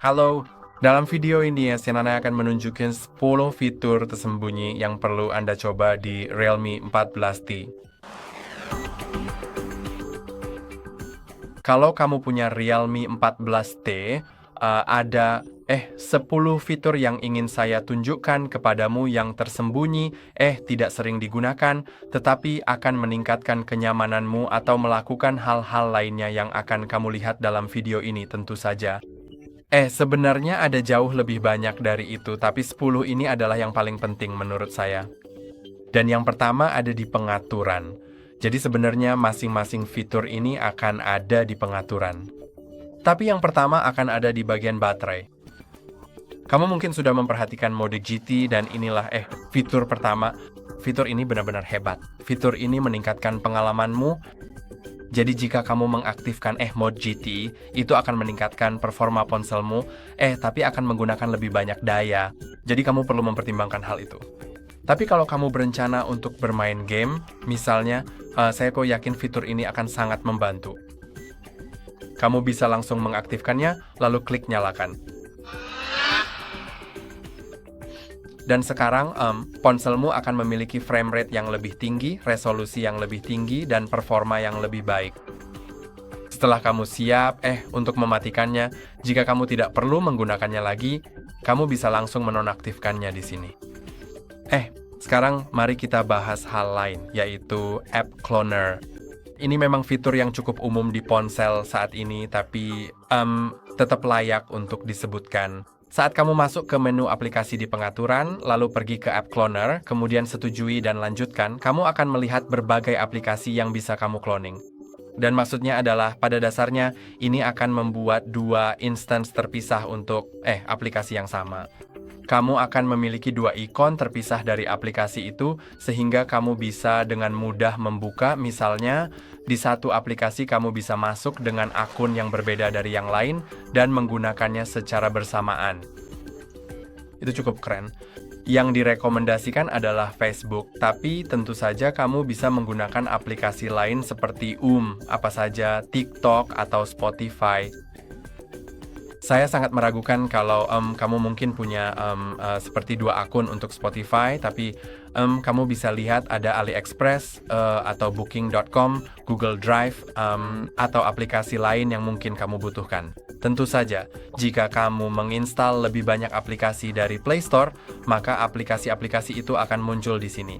Halo, dalam video ini Sienna akan menunjukkan 10 fitur tersembunyi yang perlu Anda coba di Realme 14T. Kalau kamu punya Realme 14T, ada 10 fitur yang ingin saya tunjukkan kepadamu yang tersembunyi, tidak sering digunakan, tetapi akan meningkatkan kenyamananmu atau melakukan hal-hal lainnya yang akan kamu lihat dalam video ini tentu saja. Sebenarnya ada jauh lebih banyak dari itu, tapi 10 ini adalah yang paling penting menurut saya. Dan yang pertama ada di pengaturan. Jadi sebenarnya masing-masing fitur ini akan ada di pengaturan. Tapi yang pertama akan ada di bagian baterai. Kamu mungkin sudah memperhatikan mode GT dan inilah fitur pertama. Fitur ini benar-benar hebat. Fitur ini meningkatkan pengalamanmu. Jadi jika kamu mengaktifkan mode GT, itu akan meningkatkan performa ponselmu, tapi akan menggunakan lebih banyak daya. Jadi kamu perlu mempertimbangkan hal itu. Tapi kalau kamu berencana untuk bermain game, misalnya, saya kok yakin fitur ini akan sangat membantu. Kamu bisa langsung mengaktifkannya, lalu klik nyalakan. Dan sekarang, ponselmu akan memiliki frame rate yang lebih tinggi, resolusi yang lebih tinggi, dan performa yang lebih baik. Setelah kamu siap, untuk mematikannya, jika kamu tidak perlu menggunakannya lagi, kamu bisa langsung menonaktifkannya di sini. Sekarang mari kita bahas hal lain, yaitu App Cloner. Ini memang fitur yang cukup umum di ponsel saat ini, tapi tetap layak untuk disebutkan. Saat kamu masuk ke menu aplikasi di pengaturan, lalu pergi ke App Cloner, kemudian setujui dan lanjutkan, kamu akan melihat berbagai aplikasi yang bisa kamu cloning. Dan maksudnya adalah, pada dasarnya, ini akan membuat dua instance terpisah untuk aplikasi yang sama. Kamu akan memiliki dua ikon terpisah dari aplikasi itu, sehingga kamu bisa dengan mudah membuka, misalnya, di satu aplikasi kamu bisa masuk dengan akun yang berbeda dari yang lain, dan menggunakannya secara bersamaan. Itu cukup keren. Yang direkomendasikan adalah Facebook, tapi tentu saja kamu bisa menggunakan aplikasi lain seperti apa saja, TikTok, atau Spotify. Saya sangat meragukan kalau kamu mungkin punya seperti dua akun untuk Spotify, tapi kamu bisa lihat ada AliExpress atau Booking.com, Google Drive, atau aplikasi lain yang mungkin kamu butuhkan. Tentu saja, jika kamu menginstal lebih banyak aplikasi dari Play Store, maka aplikasi-aplikasi itu akan muncul di sini.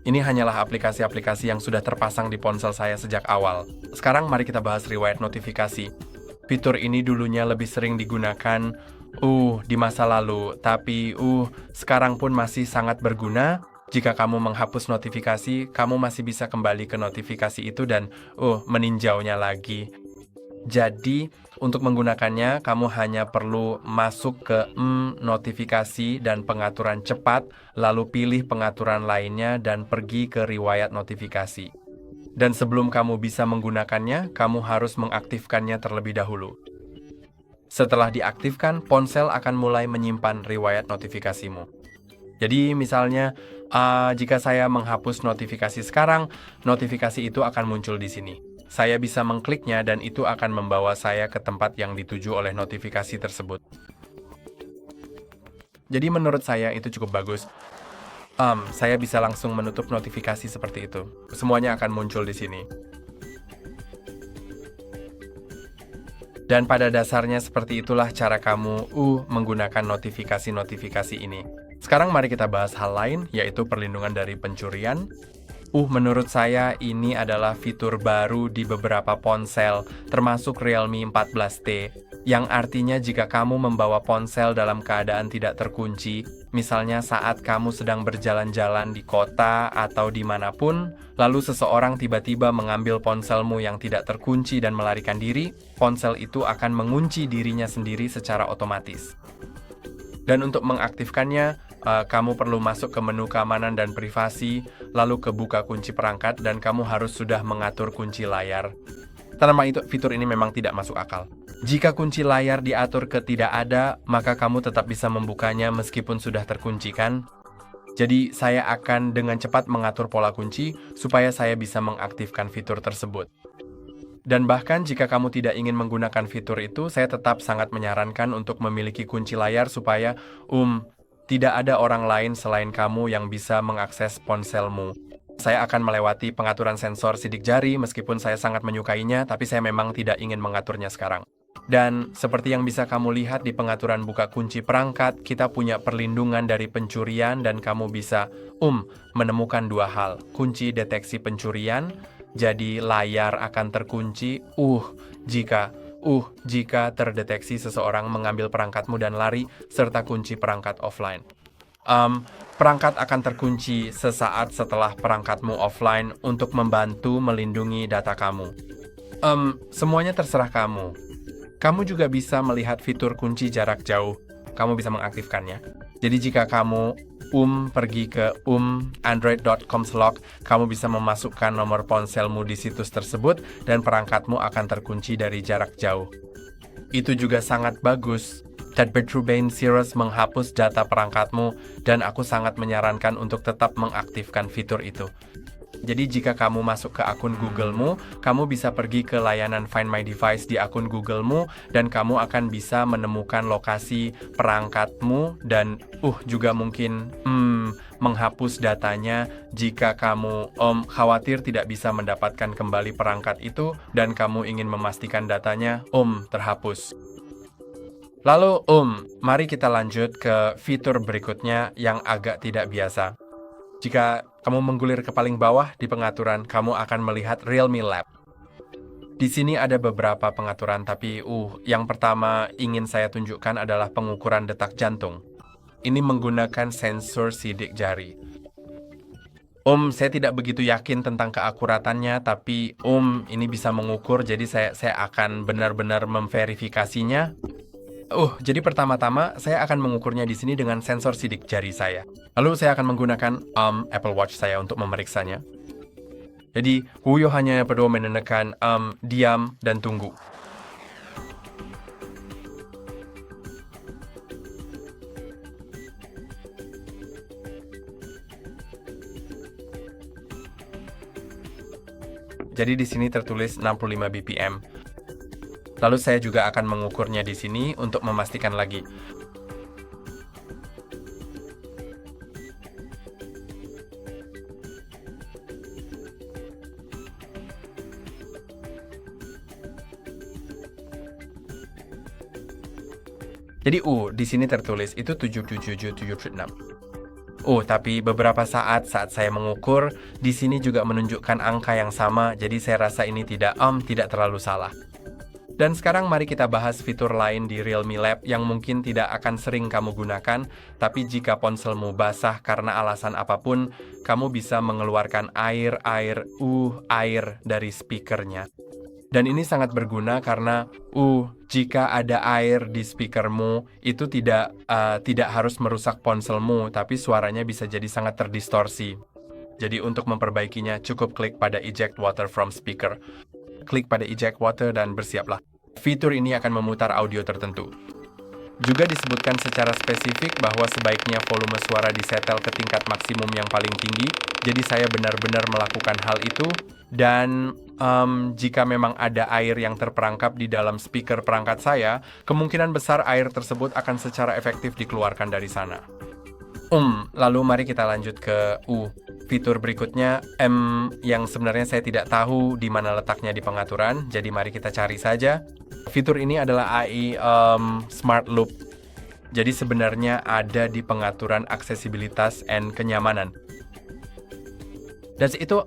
Ini hanyalah aplikasi-aplikasi yang sudah terpasang di ponsel saya sejak awal. Sekarang mari kita bahas riwayat notifikasi. Fitur ini dulunya lebih sering digunakan di masa lalu, tapi sekarang pun masih sangat berguna. Jika kamu menghapus notifikasi, kamu masih bisa kembali ke notifikasi itu dan meninjaunya lagi. Jadi, untuk menggunakannya, kamu hanya perlu masuk ke notifikasi dan pengaturan cepat, lalu pilih pengaturan lainnya dan pergi ke riwayat notifikasi. Dan sebelum kamu bisa menggunakannya, kamu harus mengaktifkannya terlebih dahulu. Setelah diaktifkan, ponsel akan mulai menyimpan riwayat notifikasimu. Jadi misalnya, jika saya menghapus notifikasi sekarang, notifikasi itu akan muncul di sini. Saya bisa mengkliknya dan itu akan membawa saya ke tempat yang dituju oleh notifikasi tersebut. Jadi menurut saya itu cukup bagus. Saya bisa langsung menutup notifikasi seperti itu. Semuanya akan muncul di sini. Dan pada dasarnya seperti itulah cara kamu menggunakan notifikasi-notifikasi ini. Sekarang mari kita bahas hal lain, yaitu perlindungan dari pencurian. Menurut saya ini adalah fitur baru di beberapa ponsel, termasuk Realme 14T, yang artinya jika kamu membawa ponsel dalam keadaan tidak terkunci, misalnya saat kamu sedang berjalan-jalan di kota atau dimanapun, lalu seseorang tiba-tiba mengambil ponselmu yang tidak terkunci dan melarikan diri, ponsel itu akan mengunci dirinya sendiri secara otomatis. Dan untuk mengaktifkannya, kamu perlu masuk ke menu keamanan dan privasi, lalu ke buka kunci perangkat, dan kamu harus sudah mengatur kunci layar. Tanpa itu, fitur ini memang tidak masuk akal. Jika kunci layar diatur ke tidak ada, maka kamu tetap bisa membukanya meskipun sudah terkunci, kan? Jadi, saya akan dengan cepat mengatur pola kunci, supaya saya bisa mengaktifkan fitur tersebut. Dan bahkan jika kamu tidak ingin menggunakan fitur itu, saya tetap sangat menyarankan untuk memiliki kunci layar supaya tidak ada orang lain selain kamu yang bisa mengakses ponselmu. Saya akan melewati pengaturan sensor sidik jari meskipun saya sangat menyukainya, tapi saya memang tidak ingin mengaturnya sekarang. Dan seperti yang bisa kamu lihat di pengaturan buka kunci perangkat, kita punya perlindungan dari pencurian dan kamu bisa menemukan dua hal. Kunci deteksi pencurian, jadi layar akan terkunci jika terdeteksi seseorang mengambil perangkatmu dan lari, serta kunci perangkat offline. Perangkat akan terkunci sesaat setelah perangkatmu offline untuk membantu melindungi data kamu. Semuanya terserah kamu. Kamu juga bisa melihat fitur kunci jarak jauh. Kamu bisa mengaktifkannya. Jadi jika kamu pergi ke android.com/lock, kamu bisa memasukkan nomor ponselmu di situs tersebut dan perangkatmu akan terkunci dari jarak jauh. Itu juga sangat bagus. Bane Cirrus menghapus data perangkatmu dan aku sangat menyarankan untuk tetap mengaktifkan fitur itu. Jadi jika kamu masuk ke akun Google-mu, kamu bisa pergi ke layanan Find My Device di akun Google-mu dan kamu akan bisa menemukan lokasi perangkatmu dan juga mungkin menghapus datanya jika kamu khawatir tidak bisa mendapatkan kembali perangkat itu dan kamu ingin memastikan datanya terhapus. Lalu mari kita lanjut ke fitur berikutnya yang agak tidak biasa. Jika kamu menggulir ke paling bawah di pengaturan, kamu akan melihat Realme Lab. Di sini ada beberapa pengaturan, tapi yang pertama ingin saya tunjukkan adalah pengukuran detak jantung. Ini menggunakan sensor sidik jari. Saya tidak begitu yakin tentang keakuratannya, tapi ini bisa mengukur, jadi saya akan benar-benar memverifikasinya. Jadi pertama-tama saya akan mengukurnya di sini dengan sensor sidik jari saya. Lalu saya akan menggunakan Apple Watch saya untuk memeriksanya. Jadi, Huyo hanya perlu menekan diam dan tunggu. Jadi di sini tertulis 65 BPM. Lalu saya juga akan mengukurnya di sini untuk memastikan lagi. Jadi di sini tertulis itu 77776. Tapi beberapa saat saya mengukur, di sini juga menunjukkan angka yang sama, jadi saya rasa ini tidak terlalu salah. Dan sekarang mari kita bahas fitur lain di Realme Lab yang mungkin tidak akan sering kamu gunakan, tapi jika ponselmu basah karena alasan apapun, kamu bisa mengeluarkan air dari speakernya. Dan ini sangat berguna karena jika ada air di speakermu, itu tidak harus merusak ponselmu, tapi suaranya bisa jadi sangat terdistorsi. Jadi untuk memperbaikinya, cukup klik pada Eject Water from Speaker. Klik pada Eject Water dan bersiaplah. Fitur ini akan memutar audio tertentu. Juga disebutkan secara spesifik bahwa sebaiknya volume suara disetel ke tingkat maksimum yang paling tinggi, jadi saya benar-benar melakukan hal itu, dan jika memang ada air yang terperangkap di dalam speaker perangkat saya, kemungkinan besar air tersebut akan secara efektif dikeluarkan dari sana. Lalu mari kita lanjut ke fitur berikutnya, yang sebenarnya saya tidak tahu di mana letaknya di pengaturan, jadi mari kita cari saja. Fitur ini adalah AI Smart Loop. Jadi sebenarnya ada di pengaturan aksesibilitas dan kenyamanan. Dan itu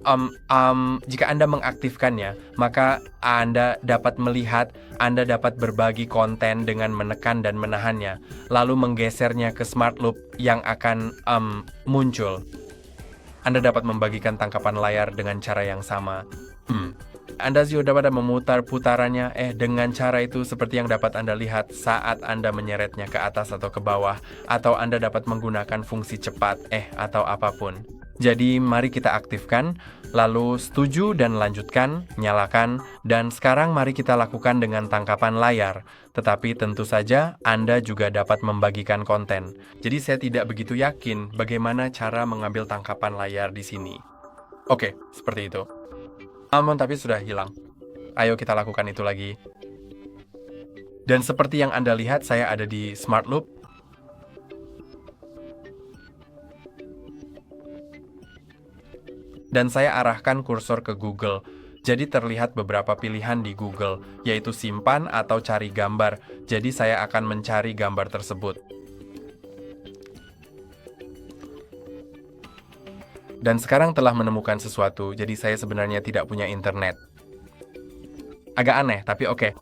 jika Anda mengaktifkannya, maka Anda dapat melihat, Anda dapat berbagi konten dengan menekan dan menahannya, lalu menggesernya ke Smart Loop yang akan muncul. Anda dapat membagikan tangkapan layar dengan cara yang sama. Anda juga dapat memutar putarannya dengan cara itu seperti yang dapat Anda lihat saat Anda menyeretnya ke atas atau ke bawah, atau Anda dapat menggunakan fungsi cepat atau apapun. Jadi mari kita aktifkan, lalu setuju dan lanjutkan, nyalakan, dan sekarang mari kita lakukan dengan tangkapan layar. Tetapi tentu saja Anda juga dapat membagikan konten. Jadi saya tidak begitu yakin bagaimana cara mengambil tangkapan layar di sini. Oke, seperti itu. Tapi sudah hilang. Ayo kita lakukan itu lagi. Dan seperti yang Anda lihat, saya ada di Smart Loop. Dan saya arahkan kursor ke Google. Jadi terlihat beberapa pilihan di Google, yaitu simpan atau cari gambar. Jadi saya akan mencari gambar tersebut. Dan sekarang telah menemukan sesuatu, jadi saya sebenarnya tidak punya internet. Agak aneh, tapi oke.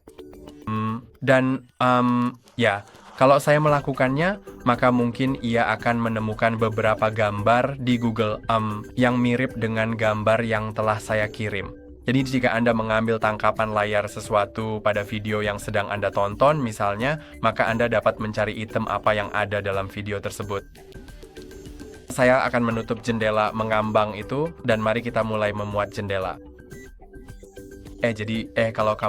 Ya, kalau saya melakukannya, maka mungkin ia akan menemukan beberapa gambar di Google yang mirip dengan gambar yang telah saya kirim. Jadi jika Anda mengambil tangkapan layar sesuatu pada video yang sedang Anda tonton, misalnya, maka Anda dapat mencari item apa yang ada dalam video tersebut. Saya akan menutup jendela mengambang itu, dan mari kita mulai memuat jendela. Kalau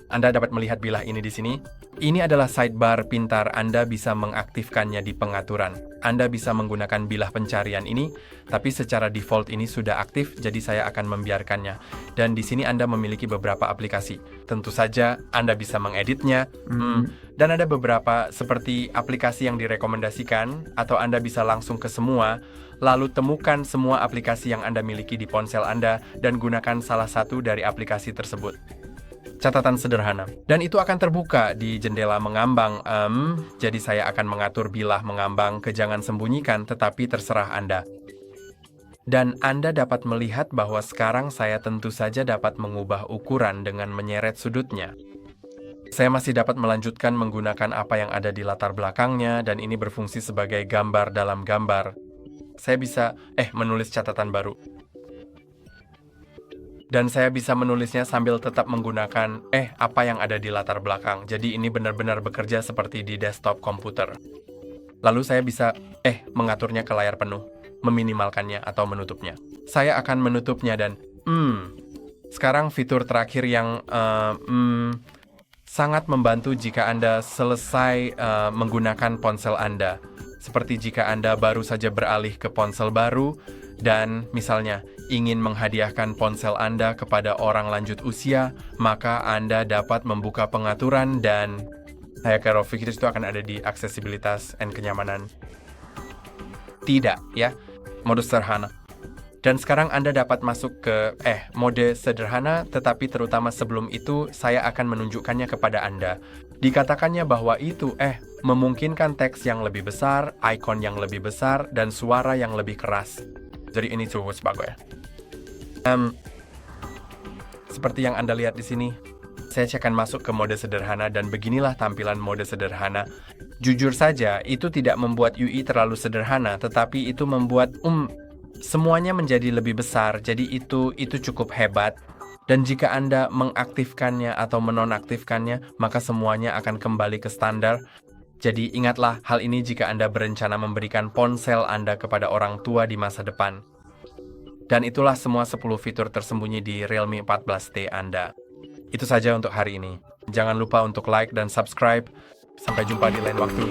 Anda dapat melihat bilah ini di sini. Ini adalah sidebar pintar. Anda bisa mengaktifkannya di pengaturan. Anda bisa menggunakan bilah pencarian ini, tapi secara default ini sudah aktif, jadi saya akan membiarkannya. Dan di sini Anda memiliki beberapa aplikasi. Tentu saja Anda bisa mengeditnya, dan ada beberapa seperti aplikasi yang direkomendasikan, atau Anda bisa langsung ke semua, lalu temukan semua aplikasi yang Anda miliki di ponsel Anda, dan gunakan salah satu dari aplikasi tersebut. Catatan sederhana. Dan itu akan terbuka di jendela mengambang. Jadi saya akan mengatur bilah mengambang ke jangan sembunyikan, tetapi terserah Anda. Dan Anda dapat melihat bahwa sekarang saya tentu saja dapat mengubah ukuran dengan menyeret sudutnya. Saya masih dapat melanjutkan menggunakan apa yang ada di latar belakangnya, dan ini berfungsi sebagai gambar dalam gambar. Saya bisa menulis catatan baru. Dan saya bisa menulisnya sambil tetap menggunakan apa yang ada di latar belakang. Jadi ini benar-benar bekerja seperti di desktop komputer. Lalu saya bisa mengaturnya ke layar penuh, meminimalkannya atau menutupnya. Saya akan menutupnya dan sekarang fitur terakhir yang sangat membantu jika Anda selesai menggunakan ponsel Anda. Seperti jika Anda baru saja beralih ke ponsel baru dan misalnya ingin menghadiahkan ponsel Anda kepada orang lanjut usia, maka Anda dapat membuka pengaturan dan saya pikir itu akan ada di aksesibilitas dan kenyamanan. Tidak, ya. Mode sederhana. Dan sekarang Anda dapat masuk ke mode sederhana, tetapi terutama sebelum itu, saya akan menunjukkannya kepada Anda. Dikatakannya bahwa itu memungkinkan teks yang lebih besar, icon yang lebih besar, dan suara yang lebih keras. Jadi ini cukup bagus ya. Seperti yang Anda lihat di sini, saya akan masuk ke mode sederhana dan beginilah tampilan mode sederhana. Jujur saja, itu tidak membuat UI terlalu sederhana, tetapi itu membuat semuanya menjadi lebih besar. Jadi itu cukup hebat. Dan jika Anda mengaktifkannya atau menonaktifkannya, maka semuanya akan kembali ke standar. Jadi ingatlah hal ini jika Anda berencana memberikan ponsel Anda kepada orang tua di masa depan. Dan itulah semua 10 fitur tersembunyi di Realme 14T Anda. Itu saja untuk hari ini. Jangan lupa untuk like dan subscribe. Sampai jumpa di lain waktu.